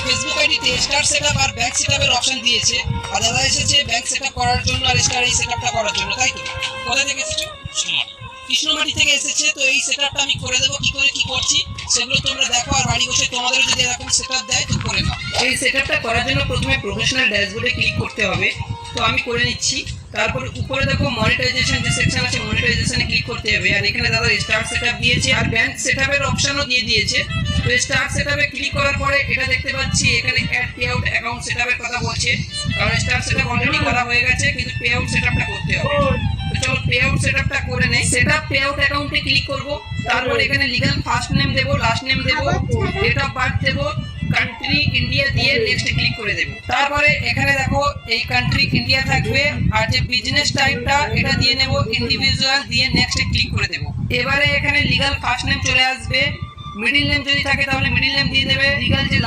Facebook আইডিতে star setup আর bank সেটআপের option দিয়েছে, আর দাদা এসেছে ব্যাংক সেটআপ করার জন্য আর স্টার এই সেটআপটা করার জন্য, তাই তো? কোথা থেকে এসেছো? কৃষ্ণমাটি থেকে এসেছে। তো এই সেটআপটা আমি করে দেবো, কি করে কি করছি সেগুলো তোমরা দেখো, আর বাড়ি বসে তোমাদের যদি এরকম সেটআপ দেয় তো করে নাও। এই সেটআপটা করার জন্য প্রথমে প্রফেশনাল ড্যাশবোর্ডে ক্লিক করতে হবে, তো আমি করে নিচ্ছি। তারপর উপরে দেখো মনিটাইজেশন যে সেকশন আছে, মনিটাইজেশনে ক্লিক করতে হবে। আর এখানে দাদা স্টার সেটআপ দিয়েছে আর ব্যাংক সেটআপের অপশনও দিয়ে দিয়েছে। তো স্টার সেটআপে ক্লিক করার পরে এটা দেখতে পাচ্ছি এখানে অ্যাড পে আউট অ্যাকাউন্ট সেটআপের কথা বলছে, কারণ স্টার সেটআপ অলরেডি করা হয়ে গেছে, কিন্তু পে আউট সেটআপটা করতে হবে। তো চলো পে আউট সেটআপটা করে নেই। সেটআপ পে আউট অ্যাকাউন্টে ক্লিক করব। তারপর এখানে লিগ্যাল ফার্স্ট নেম দেব, লাস্ট নেম দেব, ডেট অফ বার্থ দেব, কান্ট্রি ইন্ডিয়া দিয়ে নেক্সট ক্লিক করে দেব। তারপরে এখানে দেখো এই কান্ট্রি ইন্ডিয়া থাকবে, আর যে বিজনেস টাইপটা এটা দিয়ে নেব ইন্ডিভিজুয়াল, দিয়ে নেক্সট ক্লিক করে দেব। এবারে এখানে লিগ্যাল ফার্স্ট নেম চলে আসবে, মিডল নেম যদি থাকে তাহলে মিডল নেম দিয়ে দেবে, লিগ্যাল যে